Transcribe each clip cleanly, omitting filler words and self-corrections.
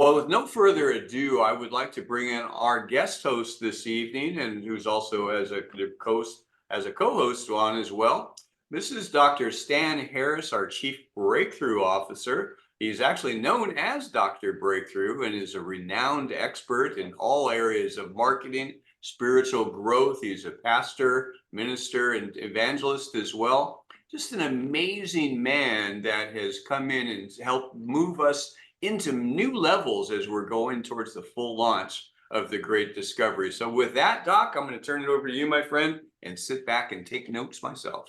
Well, with no further ado, I would like to bring in our guest host this evening, and who's also as a co-host on as well. This is Dr. Stan Harris, our Chief Breakthrough Officer. He's actually known as Dr. Breakthrough and is a renowned expert in all areas of marketing, spiritual growth. He's a pastor, minister, and evangelist as well. Just an amazing man that has come in and helped move us into new levels as we're going towards the full launch of the Great Discovery. So with that, Doc, I'm going to turn it over to you, my friend, and sit back and take notes myself.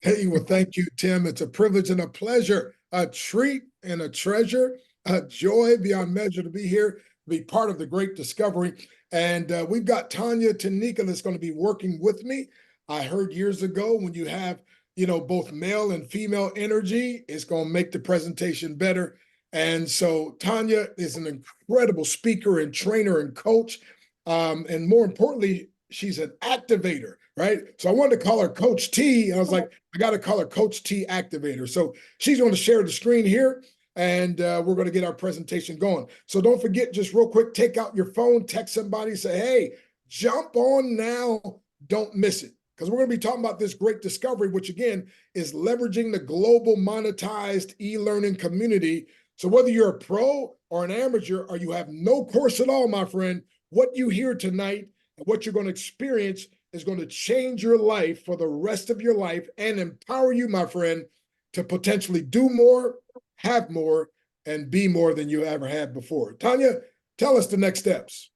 Hey, well, thank you, Tim. It's a privilege and a pleasure, a treat and a treasure, a joy beyond measure to be here, be part of the Great Discovery. And we've got Tanya Tanika that's going to be working with me. I heard years ago when you have, both male and female energy, it's going to make the presentation better. And so Tanya is an incredible speaker and trainer and coach. And more importantly, she's an activator, right? So I wanted to call her Coach T. And I was like, I got to call her Coach T Activator. So she's going to share the screen here and we're going to get our presentation going. So don't forget, just real quick, take out your phone, text somebody, say, hey, jump on now. Don't miss it. Because we're going to be talking about this great discovery, which again is leveraging the global monetized e-learning community. So whether you're a pro or an amateur or you have no course at all, my friend, what you hear tonight and what you're going to experience is going to change your life for the rest of your life and empower you, my friend, to potentially do more, have more, and be more than you ever had before. Tanya, tell us the next steps.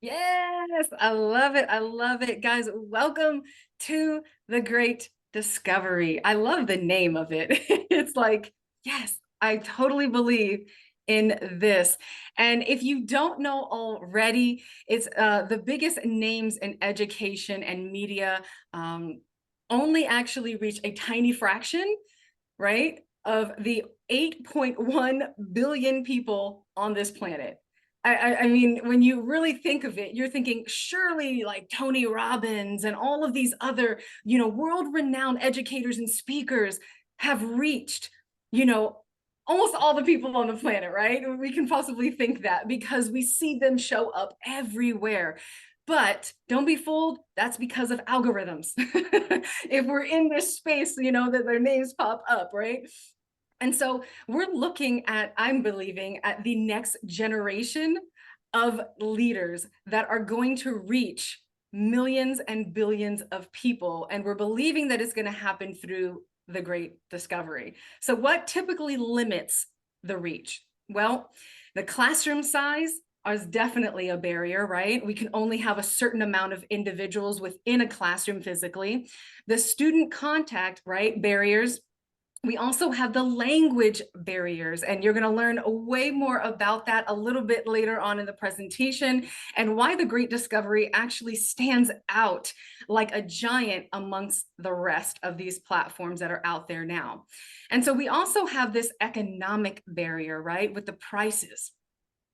Yes, I love it. I love it. Guys, welcome to the Great Discovery. I love the name of it. It's like, yes, I totally believe in this. And if you don't know already, it's the biggest names in education and media only actually reach a tiny fraction, right, of the 8.1 billion people on this planet. I mean, when you really think of it, you're thinking surely like Tony Robbins and all of these other, world-renowned educators and speakers have reached, almost all the people on the planet, right? We can possibly think that because we see them show up everywhere. But don't be fooled, that's because of algorithms. If we're in this space, that their names pop up, right? And so we're looking at, I'm believing, at the next generation of leaders that are going to reach millions and billions of people. And we're believing that it's going to happen through the Great Discovery. So what typically limits the reach? Well, the classroom size is definitely a barrier, right? We can only have a certain amount of individuals within a classroom physically. The student contact, right, barriers. We also have the language barriers, and you're going to learn way more about that a little bit later on in the presentation and why the Great Discovery actually stands out like a giant amongst the rest of these platforms that are out there now. And so we also have this economic barrier, right, with the prices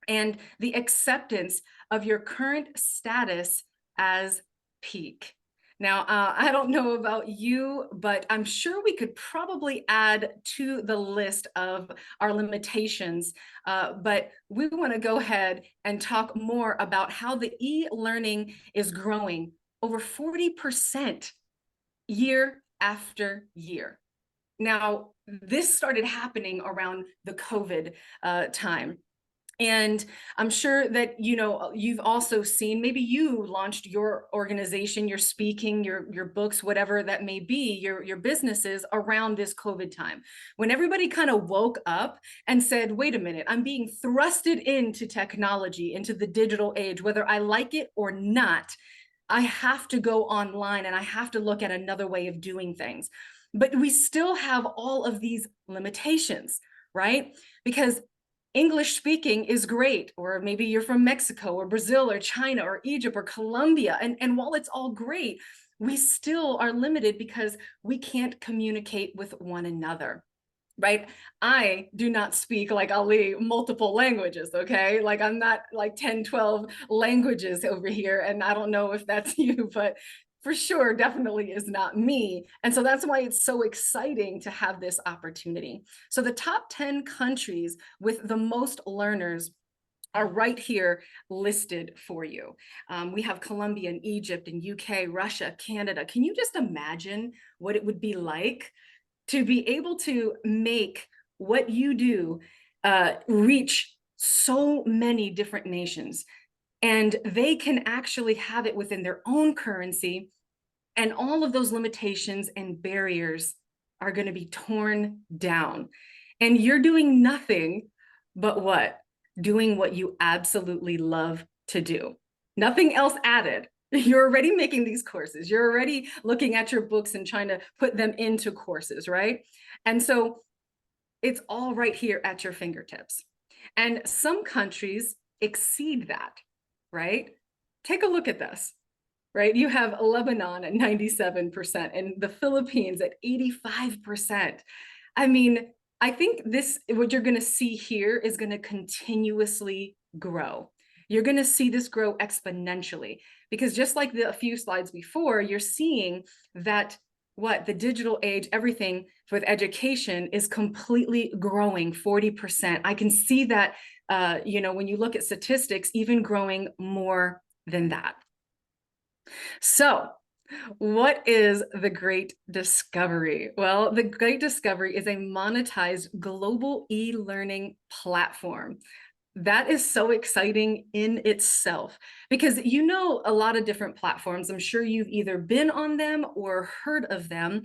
and the acceptance of your current status as peak. Now, I don't know about you, but I'm sure we could probably add to the list of our limitations, but we want to go ahead and talk more about how the e-learning is growing over 40% year after year. Now, this started happening around the COVID time. And I'm sure that, you've also seen, maybe you launched your organization, your speaking, your books, whatever that may be, your businesses around this COVID time, when everybody kind of woke up and said, wait a minute, I'm being thrusted into technology, into the digital age, whether I like it or not. I have to go online and I have to look at another way of doing things. But we still have all of these limitations, right? Because English speaking is great, or maybe you're from Mexico or Brazil or China or Egypt or Colombia. And while it's all great, we still are limited because we can't communicate with one another, right? I do not speak like Ali multiple languages, okay? Like I'm not like 10, 12 languages over here. And I don't know if that's you, but for sure, definitely is not me. And so that's why it's so exciting to have this opportunity. So the top 10 countries with the most learners are right here listed for you. We have Colombia and Egypt and UK, Russia, Canada. Can you just imagine what it would be like to be able to make what you do reach so many different nations? And they can actually have it within their own currency, and all of those limitations and barriers are going to be torn down. And you're doing nothing but what? Doing what you absolutely love to do. Nothing else added. You're already making these courses. You're already looking at your books and trying to put them into courses, right? And so it's all right here at your fingertips. And some countries exceed that, right? Take a look at this, right? You have Lebanon at 97% and the Philippines at 85%. I mean, I think this, what you're going to see here is going to continuously grow. You're going to see this grow exponentially, because just like a few slides before, you're seeing that what the digital age, everything with education is completely growing 40%. I can see that, when you look at statistics, even growing more than that. So, what is the Great Discovery? Well, the Great Discovery is a monetized global e-learning platform. That is so exciting in itself, because you know a lot of different platforms. I'm sure you've either been on them or heard of them.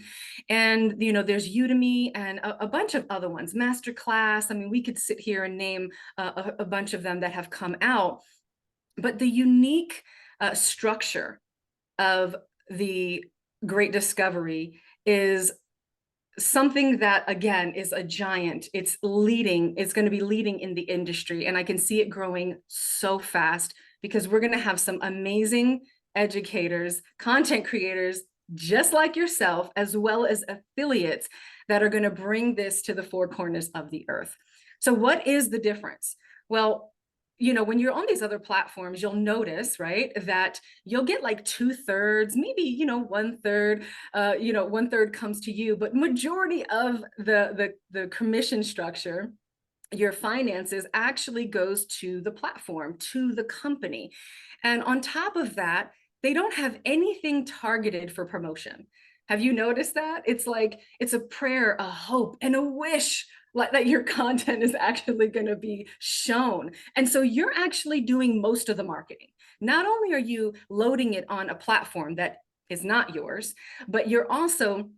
And there's Udemy and a bunch of other ones, Masterclass. I mean, we could sit here and name a bunch of them that have come out. But the unique structure of the Great Discovery is something that, again, is a giant. It's leading, it's going to be leading in the industry. And I can see it growing so fast, because we're going to have some amazing educators, content creators, just like yourself, as well as affiliates that are going to bring this to the four corners of the earth. So what is the difference? Well, when you're on these other platforms, you'll notice, right, that you'll get like 2/3, maybe, 1/3, 1/3 comes to you, but majority of the commission structure, your finances, actually goes to the platform, to the company. And on top of that, they don't have anything targeted for promotion. Have you noticed that? It's like, it's a prayer, a hope, and a wish that your content is actually going to be shown. And so you're actually doing most of the marketing. Not only are you loading it on a platform that is not yours, but you're also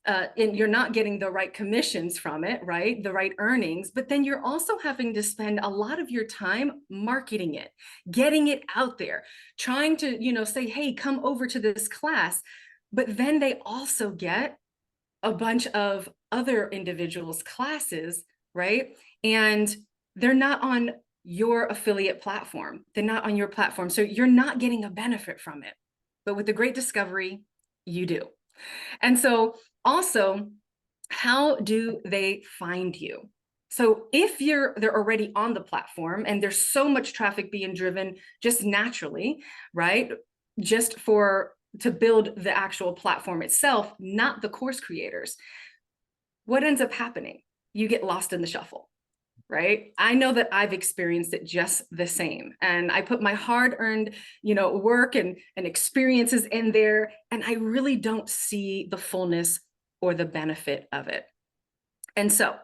and you're not getting the right commissions from it, right? The right earnings, but then you're also having to spend a lot of your time marketing it, getting it out there, trying to, say, hey, come over to this class. But then they also get a bunch of other individuals' classes, right? And they're not on your affiliate platform. They're not on your platform. So you're not getting a benefit from it. But with the Great Discovery, you do. And so also, how do they find you? So if they're already on the platform and there's so much traffic being driven just naturally, right? Just to build the actual platform itself, not the course creators. What ends up happening? You get lost in the shuffle, right? I know that I've experienced it just the same. And I put my hard-earned, work and experiences in there, and I really don't see the fullness or the benefit of it. And so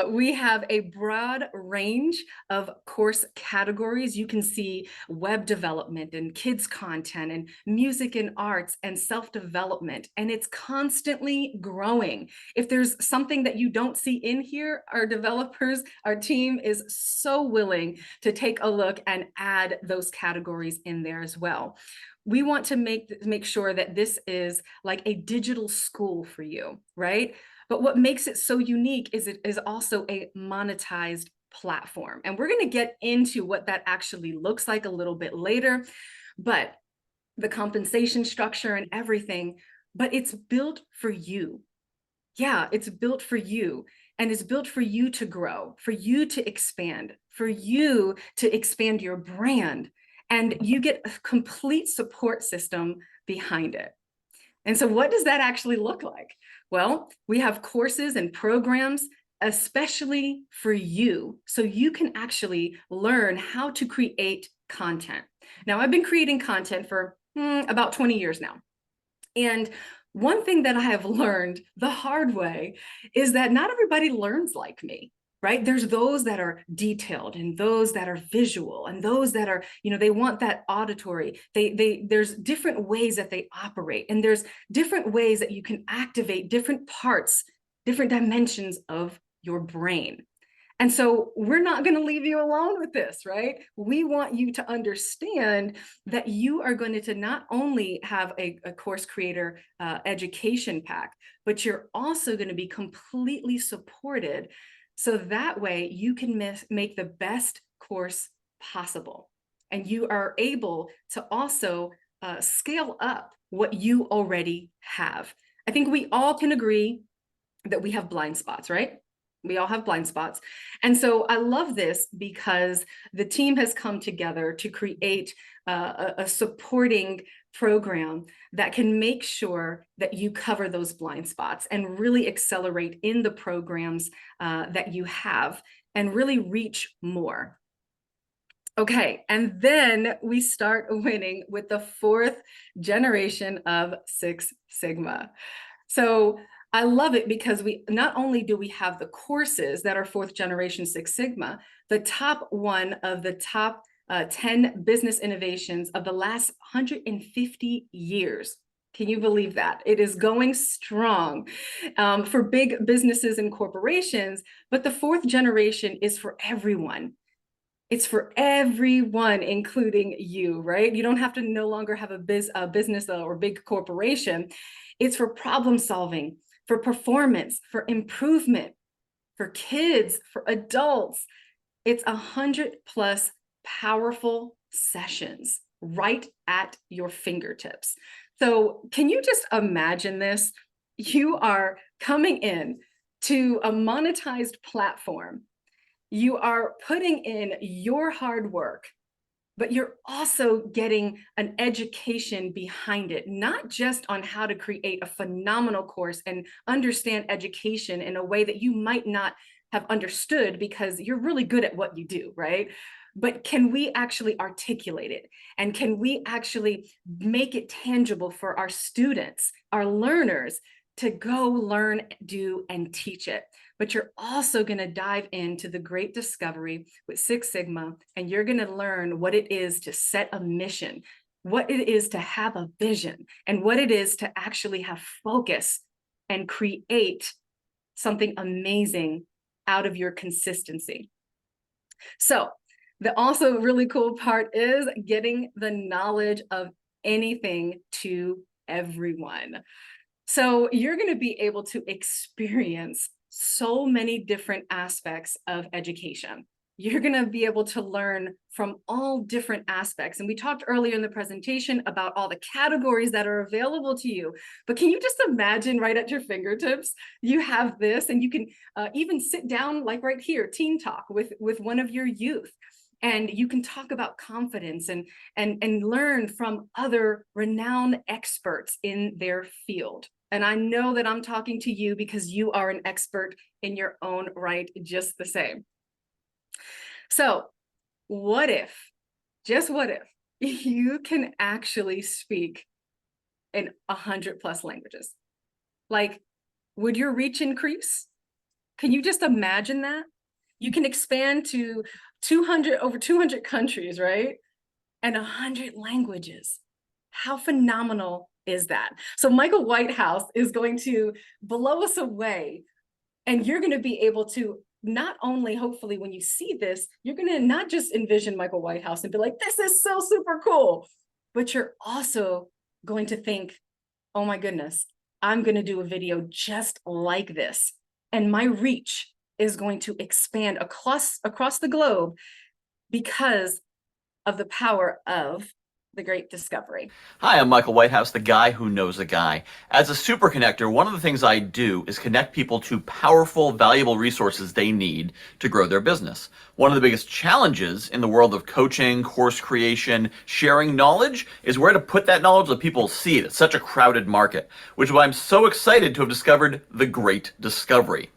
we have a broad range of course categories. You can see web development and kids content and music and arts and self-development, and it's constantly growing. If there's something that you don't see in here, our developers, our team is so willing to take a look and add those categories in there as well. We want to make sure that this is like a digital school for you, right? But what makes it so unique is it is also a monetized platform. And we're going to get into what that actually looks like a little bit later, but the compensation structure and everything, but it's built for you. Yeah, it's built for you, and it's built for you to grow, for you to expand, for you to expand your brand, and you get a complete support system behind it. And so what does that actually look like? Well, we have courses and programs especially for you, so you can actually learn how to create content. Now, I've been creating content for about 20 years now. And one thing that I have learned the hard way is that not everybody learns like me, right? There's those that are detailed and those that are visual and those that are, they want that auditory. There's different ways that they operate, and there's different ways that you can activate different parts, different dimensions of your brain. And so we're not going to leave you alone with this, right? We want you to understand that you are going to not only have a course creator education pack, but you're also going to be completely supported. So that way you can make the best course possible. And you are able to also scale up what you already have. I think we all can agree that we have blind spots, right? We all have blind spots. And so I love this because the team has come together to create a supporting program that can make sure that you cover those blind spots and really accelerate in the programs that you have and really reach more. Okay, and then we start winning with the 4th generation of Six Sigma. So I love it because we not only do we have the courses that are 4th generation Six Sigma, the top one of the top 10 business innovations of the last 150 years. Can you believe that? It is going strong for big businesses and corporations, but the 4th generation is for everyone. It's for everyone, including you, right? You don't have to no longer have a business or big corporation. It's for problem solving, for performance, for improvement, for kids, for adults. It's 100+ powerful sessions right at your fingertips. So can you just imagine this? You are coming in to a monetized platform. You are putting in your hard work, but you're also getting an education behind it, not just on how to create a phenomenal course and understand education in a way that you might not have understood because you're really good at what you do, right? But can we actually articulate it? And can we actually make it tangible for our students, our learners, to go learn, do, and teach it? But you're also going to dive into the great discovery with Six Sigma, and you're going to learn what it is to set a mission, what it is to have a vision, and what it is to actually have focus and create something amazing out of your consistency. So the also really cool part is getting the knowledge of anything to everyone. So you're going to be able to experience so many different aspects of education. You're going to be able to learn from all different aspects. And we talked earlier in the presentation about all the categories that are available to you. But can you just imagine right at your fingertips, you have this, and you can even sit down like right here, Teen Talk with one of your youth. And you can talk about confidence and learn from other renowned experts in their field. And I know that I'm talking to you because you are an expert in your own right, just the same. So what if, just what if, you can actually speak in 100+ languages? Like, would your reach increase? Can you just imagine that? You can expand to over 200 countries, right? And 100 languages. How phenomenal is that? So Michael Whitehouse is going to blow us away, and you're going to be able to not only, hopefully, when you see this, you're going to not just envision Michael Whitehouse and be like, this is so super cool, but you're also going to think, oh my goodness, I'm going to do a video just like this. And my reach is going to expand across the globe because of the power of the great discovery. Hi, I'm Michael Whitehouse, the guy who knows a guy. As a super connector, one of the things I do is connect people to powerful, valuable resources they need to grow their business. One of the biggest challenges in the world of coaching, course creation, sharing knowledge is where to put that knowledge so people see it. It's such a crowded market, which is why I'm so excited to have discovered the great discovery.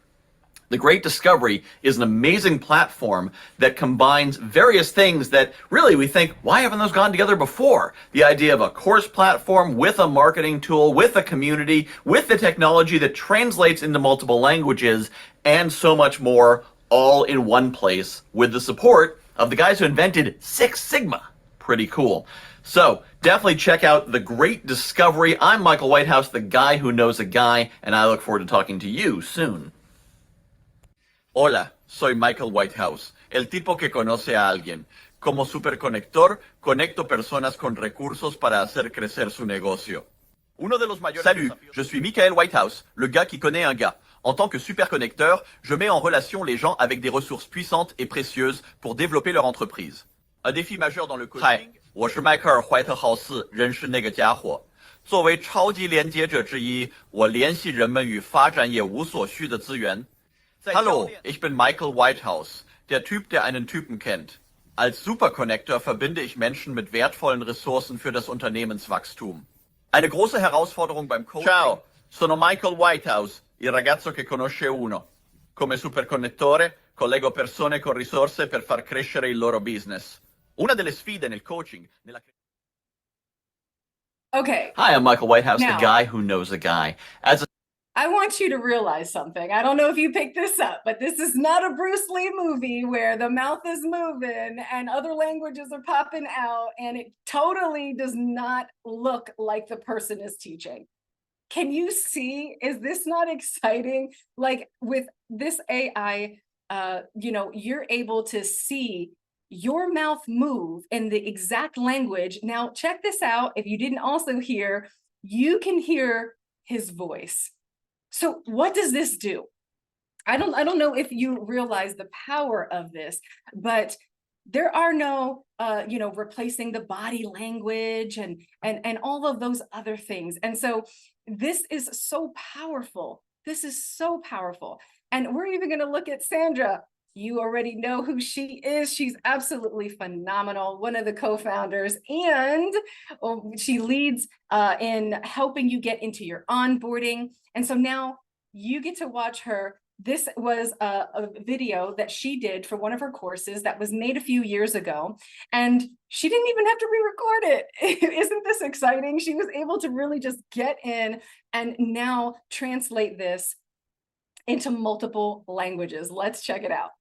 The Great Discovery is an amazing platform that combines various things that really we think, why haven't those gone together before? The idea of a course platform with a marketing tool, with a community, with the technology that translates into multiple languages, and so much more, all in one place with the support of the guys who invented Six Sigma. Pretty cool. So definitely check out The Great Discovery. I'm Michael Whitehouse, the guy who knows a guy, and I look forward to talking to you soon. Hola, soy Michael Whitehouse, el tipo que conoce a alguien. Como superconector, conecto personas con recursos para hacer crecer su negocio. Uno de los mayores Salut, je suis Michael Whitehouse, le gars qui connaît un gars. En tant que superconnecteur, je mets en relation les gens avec des ressources puissantes et précieuses pour développer leur entreprise. Un défi majeur dans le coaching. 嗨，我是迈克尔·怀特豪斯，认识那个家伙。作为超级连接者之一，我联系人们与发展业务所需的资源。Hallo, ich bin Michael Whitehouse, der Typ, der einen Typen kennt. Als Superconnector verbinde ich Menschen mit wertvollen Ressourcen für das Unternehmenswachstum. Eine große Herausforderung beim Coaching. Ciao, sono Michael Whitehouse, il ragazzo che conosce uno. Come superconnettore, collego persone con risorse per far crescere il loro business. Una delle sfide nel coaching... Okay. Hi, I'm Michael Whitehouse, Now, the guy who knows a guy. As a I want you to realize something. I don't know if you picked this up, but this is not a Bruce Lee movie where the mouth is moving and other languages are popping out, and it totally does not look like the person is teaching. Can you see? Is this not exciting? Like with this AI, you're able to see your mouth move in the exact language. Now, check this out. If you didn't also hear, you can hear his voice. So what does this do? I don't know if you realize the power of this, but there are no replacing the body language and all of those other things. And so this is so powerful. This is so powerful. And we're even going to look at Sandra. You already know who she is. She's absolutely phenomenal, one of the co-founders, and she leads in helping you get into your onboarding. And so now you get to watch her. This was a video that she did for one of her courses that was made a few years ago, and she didn't even have to re-record it. Isn't this exciting? She was able to really just get in and now translate this into multiple languages. Let's check it out.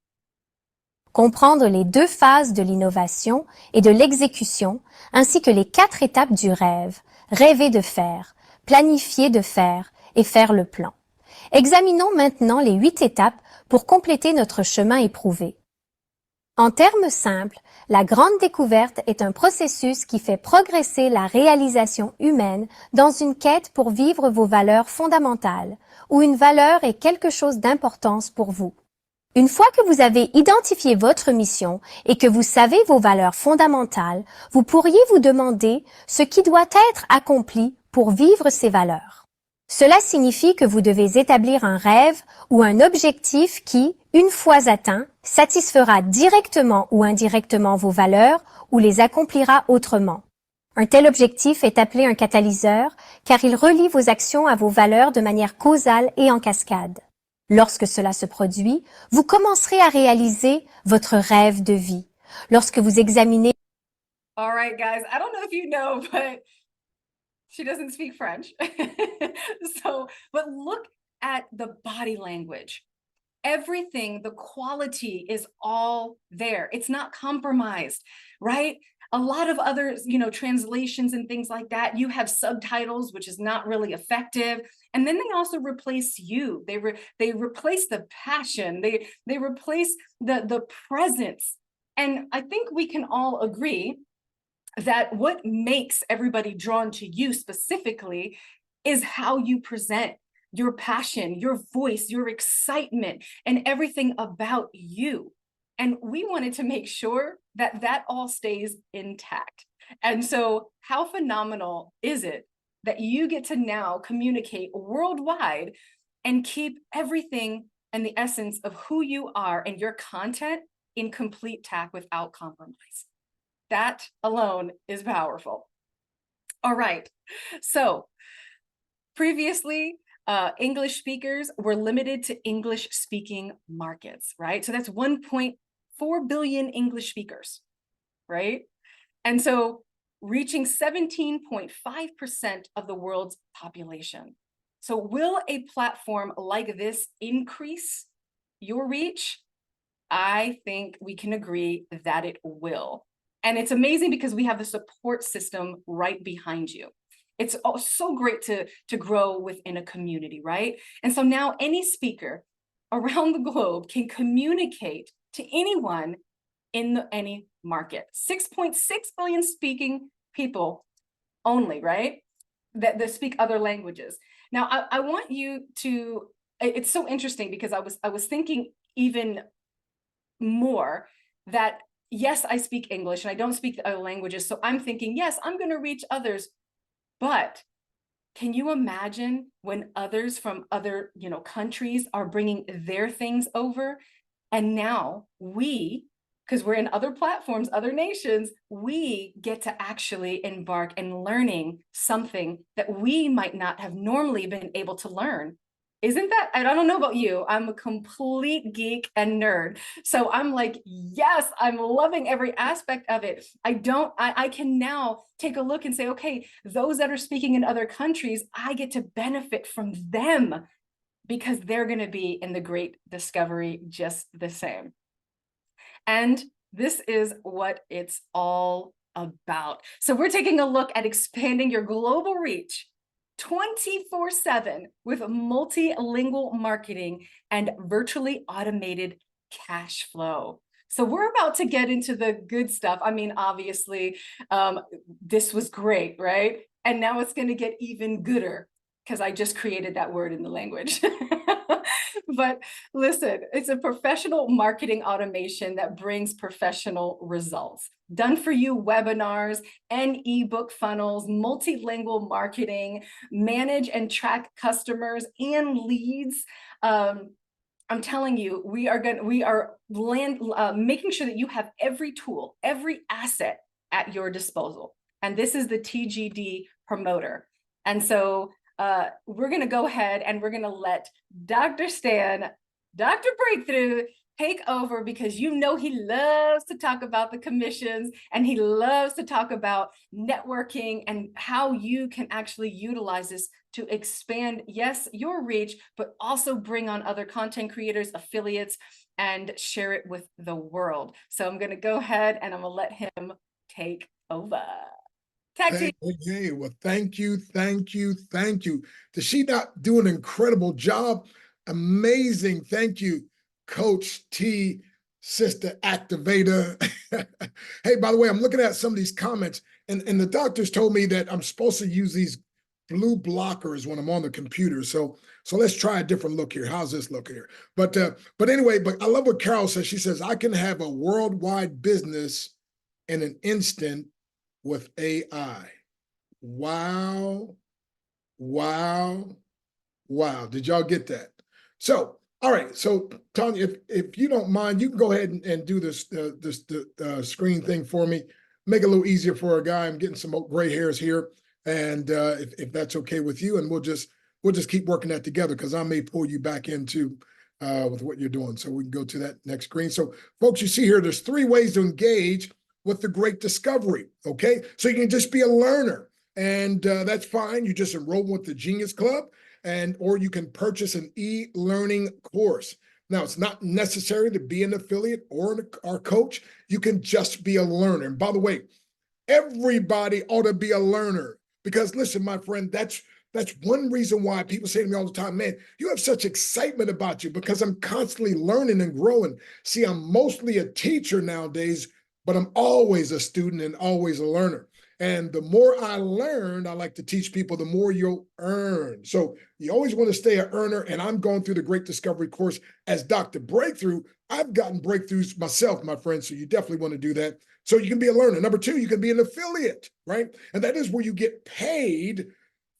Comprendre les deux phases de l'innovation et de l'exécution, ainsi que les 4 étapes du rêve, rêver de faire, planifier de faire et faire le plan. Examinons maintenant les 8 étapes pour compléter notre chemin éprouvé. En termes simples, la grande découverte est un processus qui fait progresser la réalisation humaine dans une quête pour vivre vos valeurs fondamentales, où une valeur est quelque chose d'importance pour vous. Une fois que vous avez identifié votre mission et que vous savez vos valeurs fondamentales, vous pourriez vous demander ce qui doit être accompli pour vivre ces valeurs. Cela signifie que vous devez établir un rêve ou un objectif qui, une fois atteint, satisfera directement ou indirectement vos valeurs ou les accomplira autrement. Un tel objectif est appelé un catalyseur car il relie vos actions à vos valeurs de manière causale et en cascade. Lorsque cela se produit, vous commencerez à réaliser votre rêve de vie. Lorsque vous examinez... All right, guys, I don't know if you know, but she doesn't speak French. But look at the body language. Everything, the quality is all there. It's not compromised, right? A lot of other, translations and things like that, you have subtitles, which is not really effective. And then they also replace you. They replace the passion. They replace the presence. And I think we can all agree that what makes everybody drawn to you specifically is how you present, your passion, your voice, your excitement, and everything about you. And we wanted to make sure that that all stays intact. And so how phenomenal is it that you get to now communicate worldwide and keep everything and the essence of who you are and your content in complete tact without compromise? That alone is powerful. All right. So previously, English speakers, we're limited to English speaking markets, right? So that's 1.4 billion English speakers, right? And so reaching 17.5% of the world's population. So will a platform like this increase your reach? I think we can agree that it will. And it's amazing because we have the support system right behind you. It's so great to grow within a community, right? And so now any speaker around the globe can communicate to anyone in any market. 6.6 billion speaking people only, right? That speak other languages. Now, I want you to, it's so interesting because I was thinking even more that yes, I speak English and I don't speak the other languages. So I'm thinking, yes, I'm going to reach others. But can you imagine when others from other, countries are bringing their things over? And now we, because we're in other platforms, other nations, we get to actually embark in learning something that we might not have normally been able to learn. Isn't that, I don't know about you, I'm a complete geek and nerd. So I'm like, yes, I'm loving every aspect of it. I can now take a look and say, okay, those that are speaking in other countries, I get to benefit from them because they're going to be in the great discovery just the same. And this is what it's all about. So we're taking a look at expanding your global reach 24/7 with multilingual marketing and virtually automated cash flow. So we're about to get into the good stuff. I mean, obviously, this was great, right? And now it's going to get even gooder because I just created that word in the language. But listen, it's a professional marketing automation that brings professional results. Done for you webinars and ebook funnels, multilingual marketing, manage and track customers and leads. I'm telling you, we are making sure that you have every tool, every asset at your disposal. And this is the TGD promoter. And so we're going to go ahead and we're going to let Dr. Stan, Dr. Breakthrough, take over because he loves to talk about the commissions and he loves to talk about networking and how you can actually utilize this to expand, yes, your reach, but also bring on other content creators, affiliates, and share it with the world. So I'm going to go ahead and I'm going to let him take over. Okay, well, thank you. Does she not do an incredible job? Amazing. Thank you, Coach T, Sister Activator. Hey, by the way, I'm looking at some of these comments, and the doctors told me that I'm supposed to use these blue blockers when I'm on the computer. So let's try a different look here. How's this look here? But anyway, I love what Carol says. She says, I can have a worldwide business in an instant with AI. Wow. Did y'all get that? So, all right. So, Tanya, if you don't mind, you can go ahead and do this screen thing for me. Make it a little easier for a guy. I'm getting some gray hairs here, and if that's okay with you, and we'll just keep working that together because I may pull you back into with what you're doing. So we can go to that next screen. So, folks, you see here, there's 3 ways to engage with the Great Discovery, okay? So you can just be a learner, and that's fine. You just enroll with the Genius Club, or you can purchase an e-learning course. Now, it's not necessary to be an affiliate or our coach. You can just be a learner. And by the way, everybody ought to be a learner because, listen, my friend, that's one reason why people say to me all the time, man, you have such excitement about you because I'm constantly learning and growing. See, I'm mostly a teacher nowadays, but I'm always a student and always a learner. And the more I learn, I like to teach people, the more you'll earn. So you always want to stay an earner. And I'm going through the Great Discovery course as Dr. Breakthrough. I've gotten breakthroughs myself, my friend. So you definitely want to do that. So you can be a learner. Number 2, you can be an affiliate, right? And that is where you get paid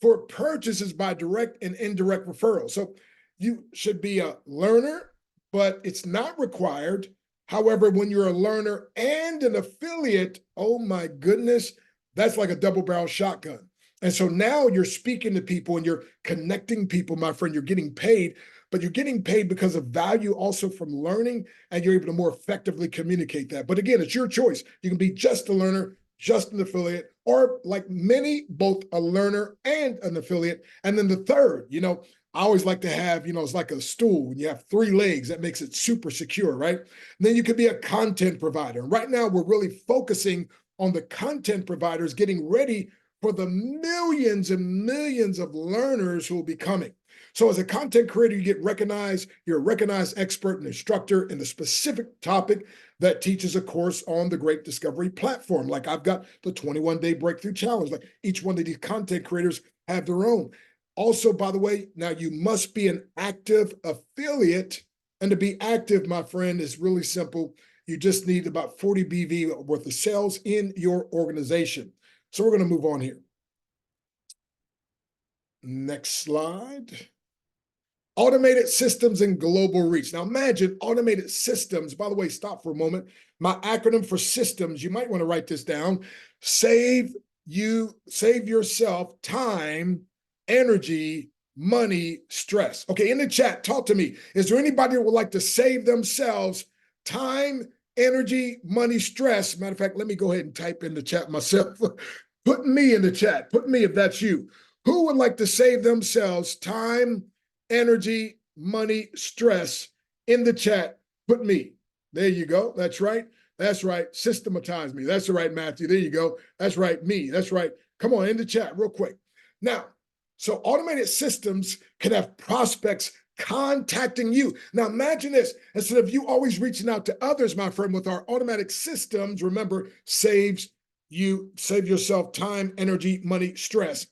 for purchases by direct and indirect referrals. So you should be a learner, but it's not required. However, when you're a learner and an affiliate, oh my goodness, that's like a double-barrel shotgun. And so now you're speaking to people and you're connecting people, my friend. You're getting paid, but you're getting paid because of value also from learning, and you're able to more effectively communicate that. But again, it's your choice. You can be just a learner, just an affiliate, or like many, both a learner and an affiliate. And then the third, I always like to have, it's like a stool and you have three legs. That makes it super secure, right? And then you could be a content provider. And right now we're really focusing on the content providers getting ready for the millions and millions of learners who will be coming. So as a content creator, you get recognized. You're a recognized expert and instructor in the specific topic that teaches a course on the Great Discovery platform. Like I've got the 21-day breakthrough challenge. Like each one of these content creators have their own. Also, by the way, now you must be an active affiliate. And to be active, my friend, is really simple. You just need about 40 BV worth of sales in your organization. So we're going to move on here. Next slide. Automated systems and global reach. Now imagine automated systems. By the way, stop for a moment. My acronym for systems, you might want to write this down. Save yourself time, energy, money, stress. Okay, in the chat, talk to me. Is there anybody that would like to save themselves time, energy, money, stress? Matter of fact, let me go ahead and type in the chat myself. Put me in the chat. Put me if that's you. Who would like to save themselves time, energy, money, stress in the chat? Put me. There you go. That's right. That's right. Systematize me. That's right, Matthew. There you go. That's right. Me. That's right. Come on in the chat real quick. Now, so automated systems can have prospects contacting you. Now imagine this. Instead of you always reaching out to others, my friend, with our automatic systems, remember, save yourself time, energy, money, stress.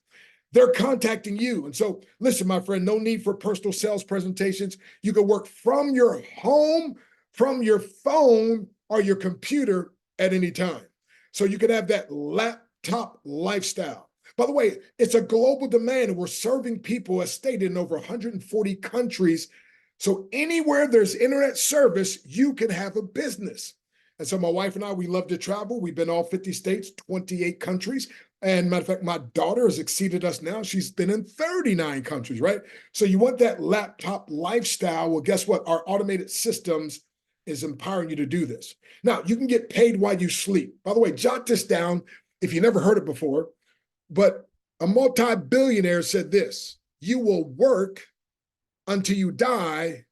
They're contacting you. And so listen, my friend, no need for personal sales presentations. You can work from your home, from your phone, or your computer at any time. So you can have that laptop lifestyle. By the way, it's a global demand, and we're serving people, as stated, in over 140 countries. So anywhere there's internet service, you can have a business. And so my wife and I, we love to travel. We've been all 50 states, 28 countries. And matter of fact, my daughter has exceeded us now. She's been in 39 countries, right? So you want that laptop lifestyle. Well, guess what? Our automated systems is empowering you to do this. Now, you can get paid while you sleep. By the way, jot this down if you never heard it before. But a multi-billionaire said this: you will work until you die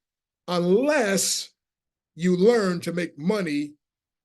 unless you learn to make money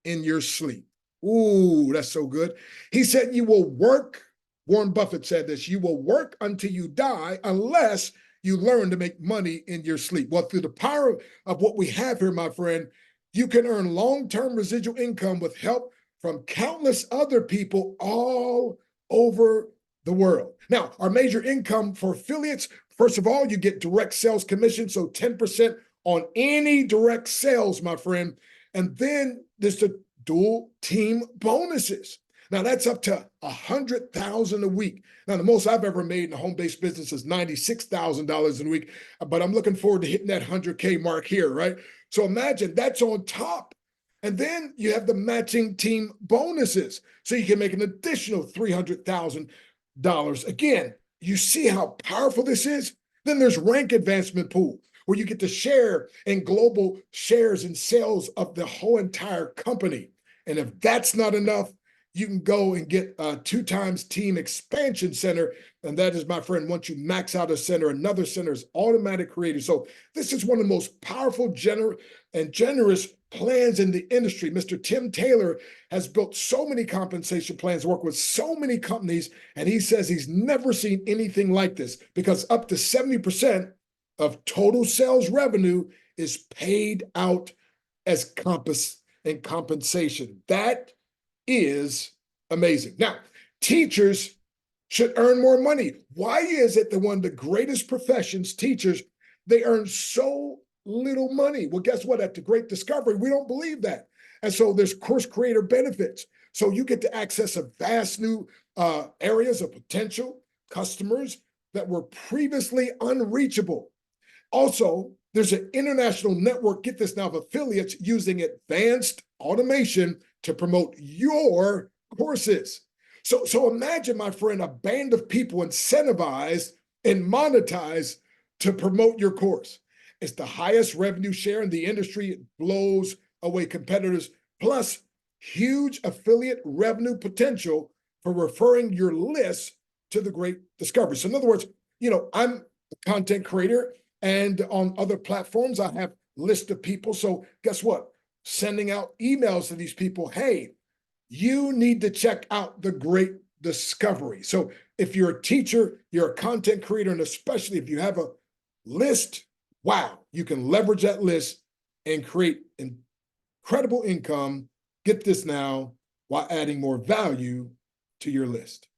in your sleep. Ooh, that's so good. He said you will work, Warren Buffett said this, you will work until you die unless you learn to make money in your sleep. Well, through the power of what we have here, my friend, you can earn long-term residual income with help from countless other people all over the world. Now, our major income for affiliates, first of all, you get direct sales commission, so 10% on any direct sales, my friend. And then there's the dual team bonuses. Now that's up to $100,000 a week. Now the most I've ever made in a home-based business is $96,000 a week, but I'm looking forward to hitting that 100K mark here, right? So imagine that's on top. And then you have the matching team bonuses. So you can make an additional $300,000. Again, you see how powerful this is? Then there's rank advancement pool, where you get to share in global shares and sales of the whole entire company. And if that's not enough, you can go and get a 2x team expansion center. And that is, my friend, once you max out a center, another center is automatic created. So this is one of the most powerful, generous plans in the industry. Mr. Tim Taylor has built so many compensation plans, worked with so many companies, and he says he's never seen anything like this, because up to 70% of total sales revenue is paid out as compensation. That is amazing. Now, teachers should earn more money. Why is it that one of the greatest professions, teachers, they earn so little money? Well, guess what? At the Great Discovery, we don't believe that. And so there's course creator benefits. So you get to access a vast new areas of potential customers that were previously unreachable. Also, there's an international network, get this now, of affiliates using advanced automation to promote your courses. So imagine, my friend, a band of people incentivized and monetized to promote your course. It's the highest revenue share in the industry. It blows away competitors, plus huge affiliate revenue potential for referring your list to the great discovery. So in other words, I'm a content creator, and on other platforms, I have list of people. So guess what? Sending out emails to these people, hey, you need to check out the great discovery. So if you're a teacher, you're a content creator, and especially if you have a list, wow, you can leverage that list and create incredible income. Get this now, while adding more value to your list.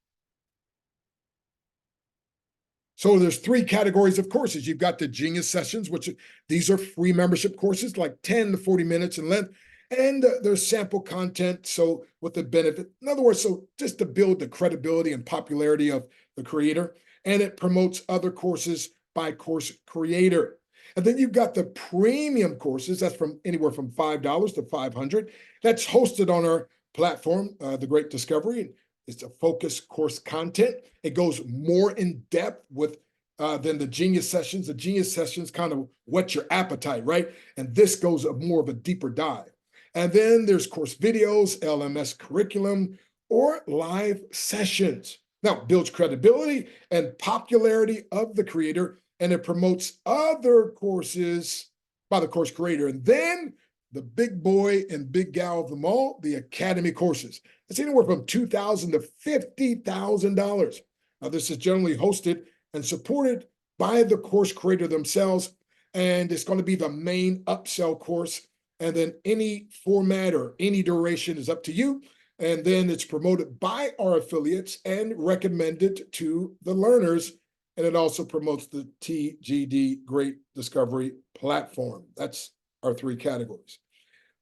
So there's 3 categories of courses. You've got the Genius Sessions, which these are free membership courses, like 10 to 40 minutes in length. And there's sample content, so with the benefit. In other words, so just to build the credibility and popularity of the creator. And it promotes other courses by course creator. And then you've got the premium courses. That's from anywhere from $5 to $500. That's hosted on our platform, The Great Discovery. It's a focused course content. It goes more in depth with than the Genius Sessions. The Genius Sessions kind of whet your appetite, right? And this goes more of a deeper dive. And then there's course videos, LMS curriculum, or live sessions. Now, it builds credibility and popularity of the creator, and it promotes other courses by the course creator. And then the big boy and big gal of them all, the Academy courses. It's anywhere from $2,000 to $50,000. Now, this is generally hosted and supported by the course creator themselves, and it's going to be the main upsell course. And then any format or any duration is up to you. And then it's promoted by our affiliates and recommended to the learners. And it also promotes the TGD Great Discovery platform. That's our 3 categories.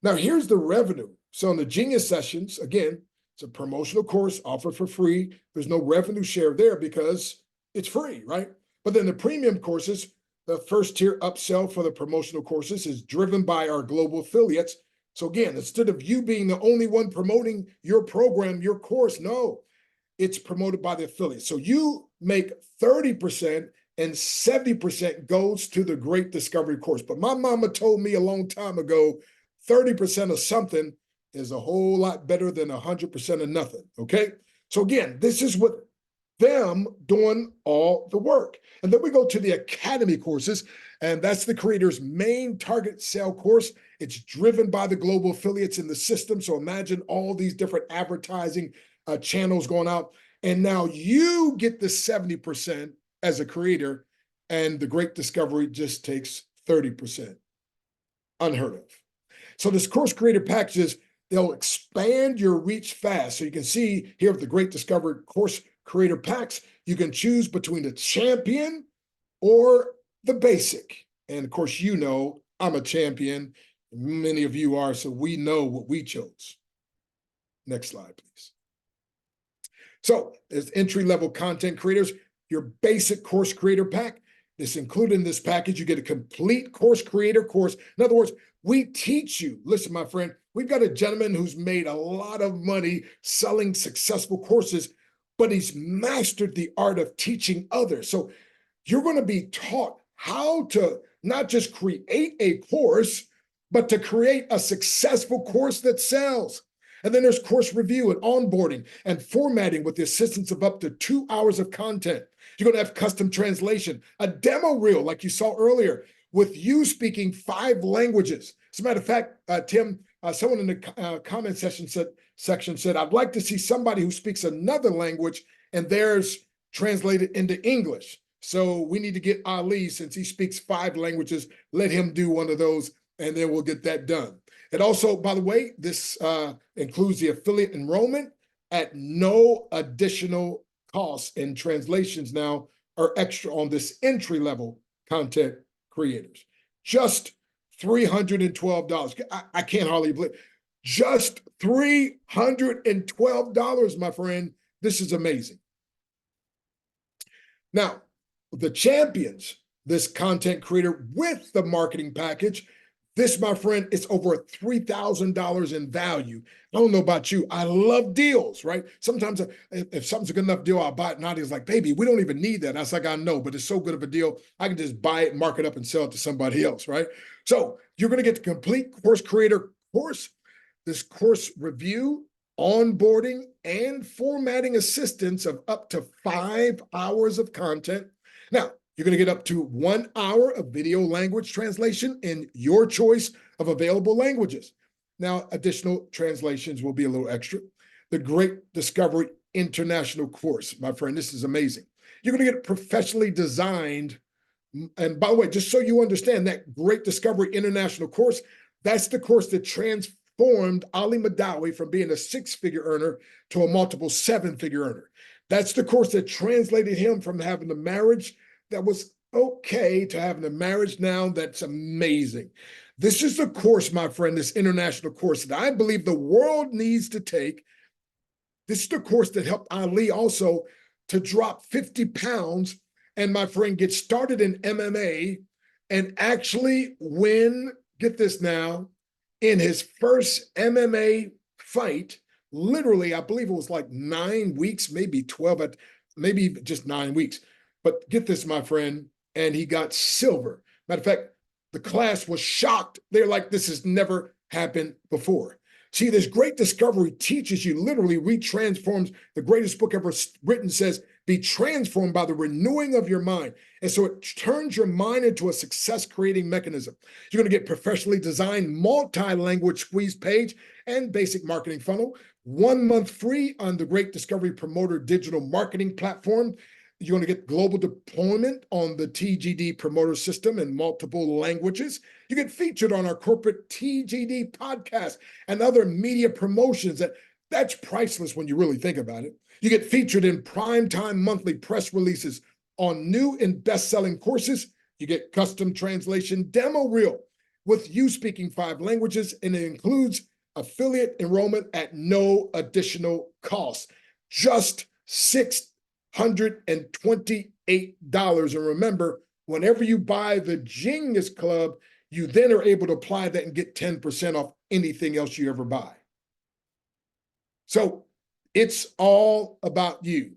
Now, here's the revenue. So in the Genius Sessions, again, it's a promotional course offered for free. There's no revenue share there because it's free, right? But then the premium courses, the first tier upsell for the promotional courses is driven by our global affiliates. So again, instead of you being the only one promoting your program, your course, no, it's promoted by the affiliates. So you make 30% and 70% goes to the Great Discovery course. But my mama told me a long time ago, 30% of something is a whole lot better than 100% of nothing, okay? So again, this is what them doing all the work. And then we go to the Academy courses, and that's the creator's main target sale course. It's driven by the global affiliates in the system. So imagine all these different advertising channels going out. And now you get the 70% as a creator, and the Great Discovery just takes 30%. Unheard of. So this course creator packages, they'll expand your reach fast. So you can see here with the Great Discovery course creator packs, you can choose between the champion or the basic. And of course, I'm a champion. Many of you are, so we know what we chose. Next slide, please. So as entry-level content creators, your basic course creator pack, this included in this package, you get a complete course creator course. In other words, we teach you. Listen, my friend, we've got a gentleman who's made a lot of money selling successful courses, but he's mastered the art of teaching others. So you're going to be taught how to not just create a course, but to create a successful course that sells. And then there's course review and onboarding and formatting with the assistance of up to 2 hours of content. You're going to have custom translation, a demo reel like you saw earlier, with you speaking 5 languages. As a matter of fact, Tim, someone in the comment section said, I'd like to see somebody who speaks another language and theirs translated into English. So we need to get Ali, since he speaks 5 languages, let him do one of those, and then we'll get that done. And also, by the way, this includes the affiliate enrollment at no additional costs, and translations now are extra on this entry-level content creators. Just $312. I can't hardly believe it. Just $312, my friend. This is amazing. Now, the champions, this content creator with the marketing package, This, my friend, is over $3,000 in value. I don't know about you. I love deals, right? Sometimes if something's a good enough deal, I'll buy it. And Nadia's like, baby, we don't even need that. I was like, I know, but it's so good of a deal. I can just buy it, mark it up, and sell it to somebody else, right? So you're going to get the complete course creator course, this course review, onboarding, and formatting assistance of up to 5 hours of content. Now, you're going to get up to 1 hour of video language translation in your choice of available languages. Now, additional translations will be a little extra. The Great Discovery International course, my friend, this is amazing. You're going to get professionally designed. And by the way, just so you understand, that Great Discovery International course, that's the course that transformed Ali Madawi from being a 6-figure earner to a multiple 7-figure earner. That's the course that translated him from having a marriage that was okay to having a marriage now that's amazing. This is the course, my friend, this international course that I believe the world needs to take. This is the course that helped Ali also to drop 50 pounds and, my friend, get started in MMA and actually win, get this now, in his first MMA fight. Literally, I believe it was like 9 weeks, maybe 12, maybe just 9 weeks. But get this, my friend, and he got silver. Matter of fact, the class was shocked. They're like, this has never happened before. See, this Great Discovery teaches you, literally retransforms. The greatest book ever written says, be transformed by the renewing of your mind. And so it turns your mind into a success-creating mechanism. You're going to get professionally designed multi-language squeeze page and basic marketing funnel. 1 month free on the Great Discovery Promoter digital marketing platform. You're going to get global deployment on the TGD promoter system in multiple languages. You get featured on our corporate TGD podcast and other media promotions. That's priceless when you really think about it. You get featured in primetime monthly press releases on new and best-selling courses. You get custom translation demo reel with you speaking 5 languages, and it includes affiliate enrollment at no additional cost. Just $628. And remember, whenever you buy the Genius Club, you then are able to apply that and get 10% off anything else you ever buy. So it's all about you.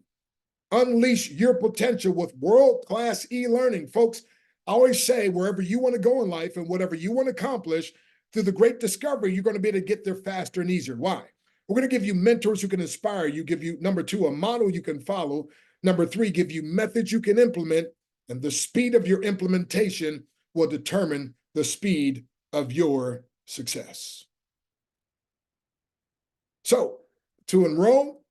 Unleash your potential with world-class e-learning. Folks, I always say, wherever you want to go in life and whatever you want to accomplish, through the Great Discovery, you're going to be able to get there faster and easier. Why? We're going to give you mentors who can inspire you, give you, number 2, a model you can follow. Number 3, give you methods you can implement, and the speed of your implementation will determine the speed of your success. So to enroll,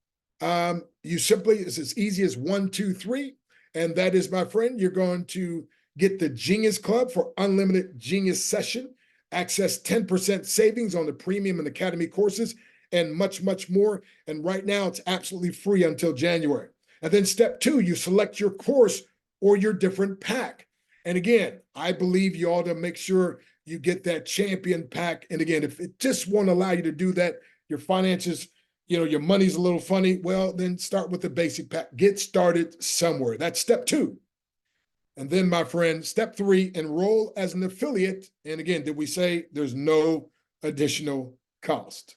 you simply, it's as easy as 1, 2, 3. And that is, my friend, you're going to get the Genius Club for unlimited Genius session, access 10% savings on the premium and academy courses, and much, much more. And right now it's absolutely free until January. And then step 2, you select your course or your different pack. And again, I believe you ought to make sure you get that champion pack. And again, if it just won't allow you to do that, your finances, your money's a little funny, well, then start with the basic pack. Get started somewhere. That's step 2. And then, my friend, step 3, enroll as an affiliate. And again, did we say there's no additional cost?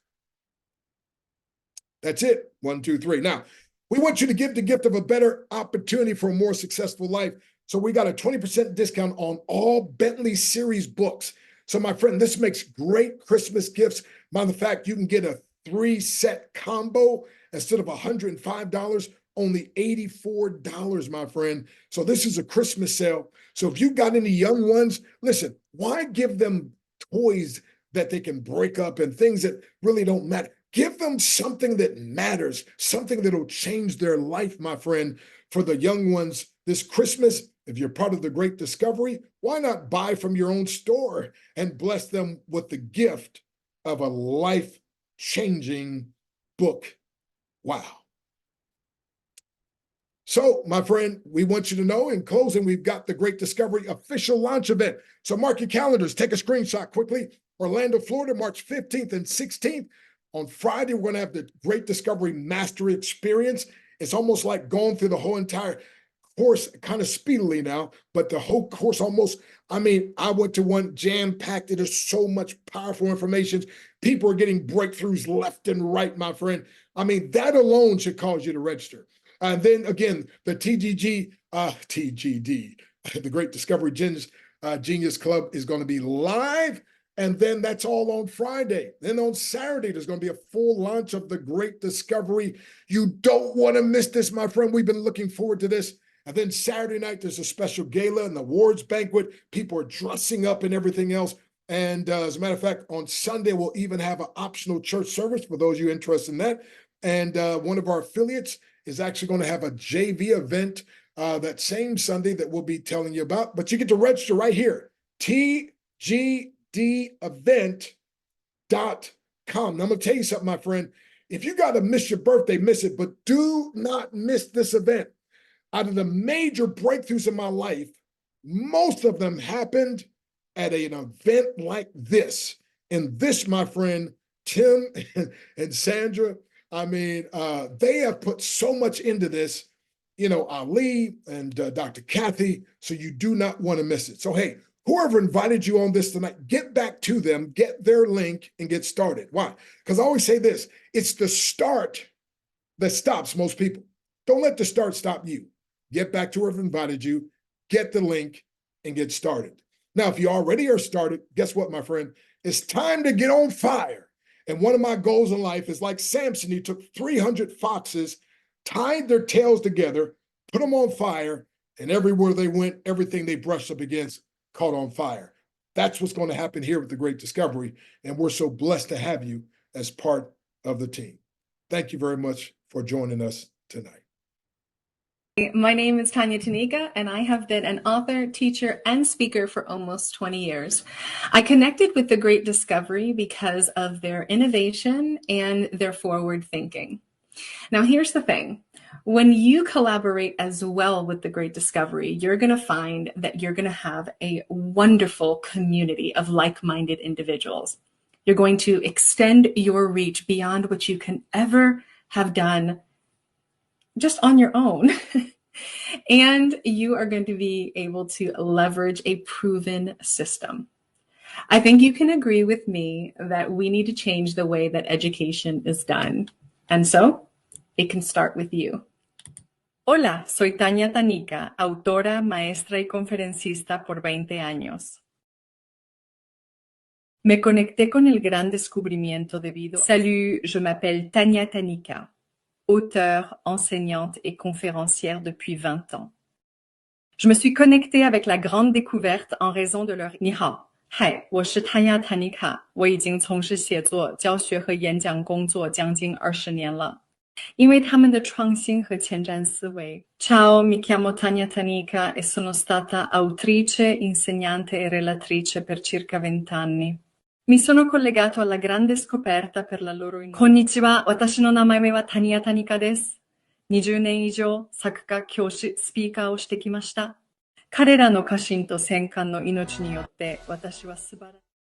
That's it. 1, 2, 3. Now, we want you to give the gift of a better opportunity for a more successful life. So we got a 20% discount on all Bentley series books. So, my friend, this makes great Christmas gifts. Matter of fact, you can get a 3-set combo instead of $105, only $84, my friend. So this is a Christmas sale. So if you got any young ones, listen, why give them toys that they can break up and things that really don't matter? Give them something that matters, something that'll change their life, my friend. For the young ones this Christmas, if you're part of the Great Discovery, why not buy from your own store and bless them with the gift of a life-changing book? Wow. So, my friend, we want you to know, in closing, we've got the Great Discovery official launch event. So mark your calendars, take a screenshot quickly. Orlando, Florida, March 15th and 16th. On Friday, we're going to have the Great Discovery Mastery Experience. It's almost like going through the whole entire course kind of speedily now, but the whole course almost, I mean, I went to one jam-packed. There's so much powerful information. People are getting breakthroughs left and right, my friend. I mean, that alone should cause you to register. And then again, the TGD, the Great Discovery Genius Club is going to be live. And then that's all on Friday. Then on Saturday, there's going to be a full launch of the Great Discovery. You don't want to miss this, my friend. We've been looking forward to this. And then Saturday night, there's a special gala and awards banquet. People are dressing up and everything else. And as a matter of fact, on Sunday, we'll even have an optional church service for those of you interested in that. And one of our affiliates is actually going to have a JV event that same Sunday that we'll be telling you about. But you get to register right here, tgdevent.com. Now, I'm going to tell you something, my friend. If you got to miss your birthday, miss it. But do not miss this event. Out of the major breakthroughs in my life, most of them happened at an event like this. And this, my friend, Tim and Sandra, I mean, they have put so much into this, you know, Ali and Dr. Kathy, so you do not want to miss it. So, hey, whoever invited you on this tonight, get back to them, get their link, and get started. Why? Because I always say this, it's the start that stops most people. Don't let the start stop you. Get back to whoever invited you, get the link, and get started. Now, if you already are started, guess what, my friend? It's time to get on fire. And one of my goals in life is like Samson. He took 300 foxes, tied their tails together, put them on fire, and everywhere they went, everything they brushed up against caught on fire. That's what's going to happen here with the Great Discovery. And we're so blessed to have you as part of the team. Thank you very much for joining us tonight. My name is Tanya Tanika, and I have been an author, teacher, and speaker for almost 20 years. I connected with the Great Discovery because of their innovation and their forward thinking. Now, here's the thing. When you collaborate as well with the Great Discovery, you're going to find that you're going to have a wonderful community of like-minded individuals. You're going to extend your reach beyond what you can ever have done just on your own. And you are going to be able to leverage a proven system. I think you can agree with me that we need to change the way that education is done. And so it can start with you. Hola, soy Tanya Tanika, autora, maestra y conferencista por 20 años. Me conecté con el gran descubrimiento debido. Salut, je m'appelle Tanya Tanika, auteure, enseignante et conférencière depuis 20 ans. Je me suis connectée avec la grande découverte en raison de leur 你好，嗨，我是 Tanya Tanika， 我已经从事写作、教学和演讲工作将近20年了。因为他们的创新和前瞻思维。Ciao, mi chiamo Tanya Tanika e sono stata autrice, insegnante e relatrice per circa 20 anni. Mi sono collegato alla grande scoperta per la loro Konnichiwa, watashi no namae wa Tanya Tanika desu. 20年以上、作家、教師、スピーカーをしてきました。彼らの家臣と戦艦の命によって、私は素晴らしい。